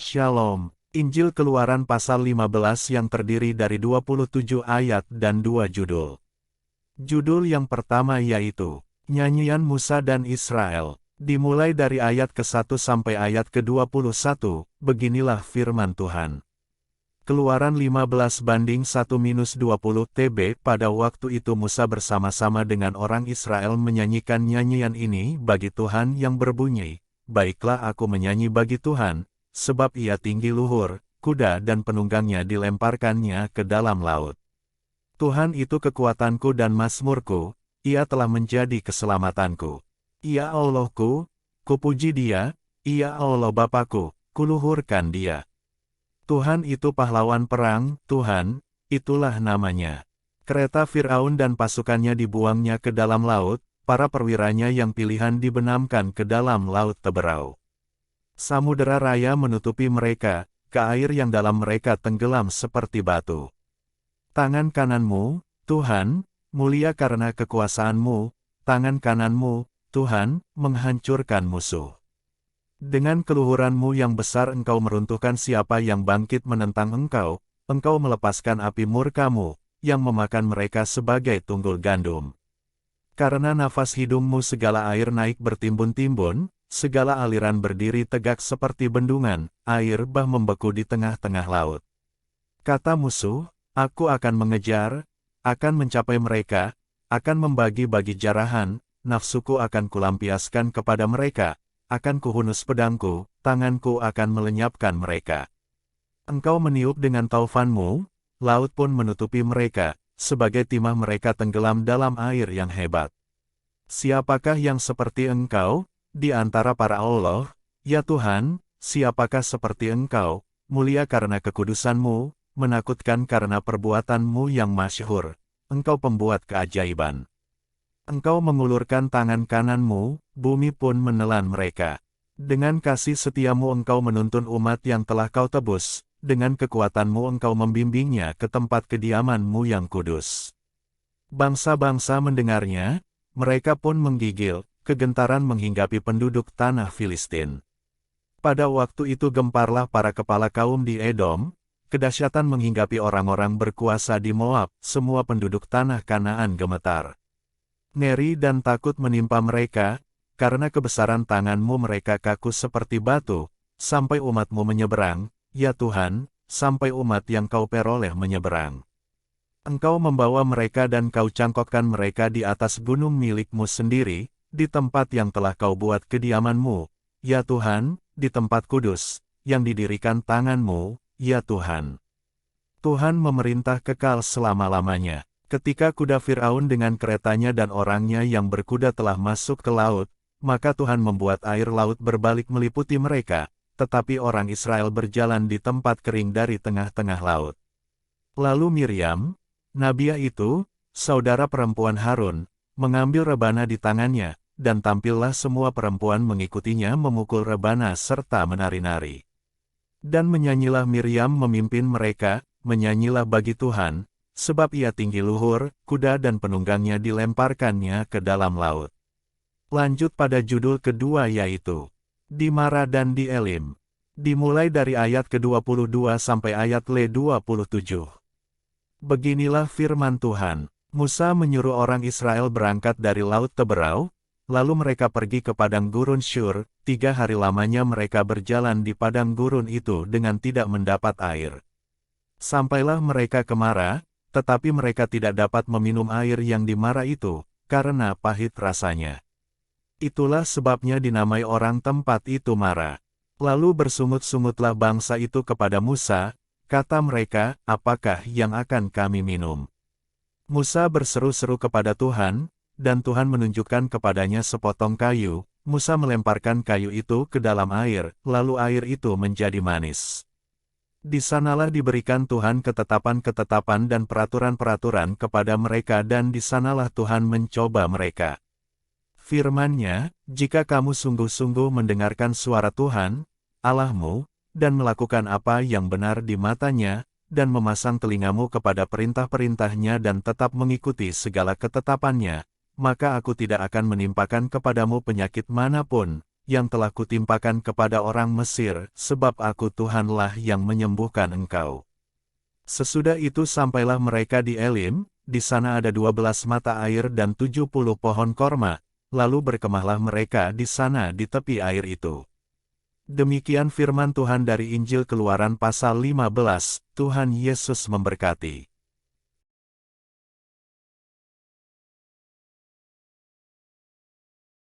Shalom. Injil Keluaran pasal 15 yang terdiri dari 27 ayat dan 2 judul. Judul yang pertama yaitu, Nyanyian Musa dan Israel. Dimulai dari ayat ke-1 sampai ayat ke-21, beginilah firman Tuhan. Keluaran 15:1-20 TB. Pada waktu itu Musa bersama-sama dengan orang Israel menyanyikan nyanyian ini bagi Tuhan yang berbunyi, Baiklah aku menyanyi bagi Tuhan, sebab ia tinggi luhur, kuda dan penunggangnya dilemparkannya ke dalam laut. Tuhan itu kekuatanku dan mazmurku, ia telah menjadi keselamatanku. Ia Allahku, kupuji dia, ia Allah Bapakku, kuluhurkan dia. Tuhan itu pahlawan perang, Tuhan, itulah namanya. Kereta Firaun dan pasukannya dibuangnya ke dalam laut, para perwiranya yang pilihan dibenamkan ke dalam laut teberau. Samudera raya menutupi mereka, ke air yang dalam mereka tenggelam seperti batu. Tangan kananmu, Tuhan, mulia karena kekuasaanmu, tangan kananmu, Tuhan, menghancurkan musuh. Dengan keluhuranmu yang besar engkau meruntuhkan siapa yang bangkit menentang engkau, engkau melepaskan api murkamu, yang memakan mereka sebagai tunggul gandum. Karena nafas hidungmu segala air naik bertimbun-timbun, segala aliran berdiri tegak seperti bendungan, air bah membeku di tengah-tengah laut. Kata musuh, aku akan mengejar, akan mencapai mereka, akan membagi-bagi jarahan, nafsuku akan kulampiaskan kepada mereka, akan kuhunus pedangku, tanganku akan melenyapkan mereka. Engkau meniup dengan taufanmu, laut pun menutupi mereka, sebagai timah mereka tenggelam dalam air yang hebat. Siapakah yang seperti engkau? Di antara para Allah, ya Tuhan, siapakah seperti engkau, mulia karena kekudusanmu, menakutkan karena perbuatanmu yang masyhur, engkau pembuat keajaiban. Engkau mengulurkan tangan kananmu, bumi pun menelan mereka. Dengan kasih setiamu engkau menuntun umat yang telah kau tebus, dengan kekuatanmu engkau membimbingnya ke tempat kediamanmu yang kudus. Bangsa-bangsa mendengarnya, mereka pun menggigil, kegentaran menghinggapi penduduk tanah Filistin. Pada waktu itu gemparlah para kepala kaum di Edom, kedahsyatan menghinggapi orang-orang berkuasa di Moab, semua penduduk tanah Kanaan gemetar. Ngeri dan takut menimpa mereka, karena kebesaran tanganmu mereka kaku seperti batu, sampai umatmu menyeberang, ya Tuhan, sampai umat yang kau peroleh menyeberang. Engkau membawa mereka dan kau cangkokkan mereka di atas gunung milikmu sendiri, di tempat yang telah kau buat kediamanmu, ya Tuhan, di tempat kudus, yang didirikan tanganmu, ya Tuhan. Tuhan memerintah kekal selama-lamanya. Ketika kuda Firaun dengan keretanya dan orangnya yang berkuda telah masuk ke laut, maka Tuhan membuat air laut berbalik meliputi mereka, tetapi orang Israel berjalan di tempat kering dari tengah-tengah laut. Lalu Miriam, nabiah itu, saudara perempuan Harun, mengambil rebana di tangannya, dan tampillah semua perempuan mengikutinya memukul rebana serta menari-nari. Dan menyanyilah Miriam memimpin mereka, menyanyilah bagi Tuhan, sebab ia tinggi luhur, kuda dan penunggangnya dilemparkannya ke dalam laut. Lanjut pada judul kedua yaitu, di Mara dan di Elim. Dimulai dari ayat ke-22 sampai ayat ke-27. Beginilah firman Tuhan. Musa menyuruh orang Israel berangkat dari laut teberau, lalu mereka pergi ke padang gurun Syur, 3 hari lamanya mereka berjalan di padang gurun itu dengan tidak mendapat air. Sampailah mereka ke Mara, tetapi mereka tidak dapat meminum air yang di Mara itu, karena pahit rasanya. Itulah sebabnya dinamai orang tempat itu Mara. Lalu bersungut-sungutlah bangsa itu kepada Musa, kata mereka, apakah yang akan kami minum? Musa berseru-seru kepada Tuhan, dan Tuhan menunjukkan kepadanya sepotong kayu. Musa melemparkan kayu itu ke dalam air, lalu air itu menjadi manis. Di sanalah diberikan Tuhan ketetapan-ketetapan dan peraturan-peraturan kepada mereka dan di sanalah Tuhan mencoba mereka. Firman-Nya, jika kamu sungguh-sungguh mendengarkan suara Tuhan, Allahmu, dan melakukan apa yang benar di matanya, dan memasang telingamu kepada perintah-perintahnya dan tetap mengikuti segala ketetapannya, maka aku tidak akan menimpakan kepadamu penyakit manapun, yang telah kutimpakan kepada orang Mesir, sebab aku Tuhanlah yang menyembuhkan engkau. Sesudah itu sampailah mereka di Elim, di sana ada 12 mata air dan 70 pohon korma, lalu berkemahlah mereka di sana di tepi air itu. Demikian firman Tuhan dari Injil Keluaran pasal 15, Tuhan Yesus memberkati.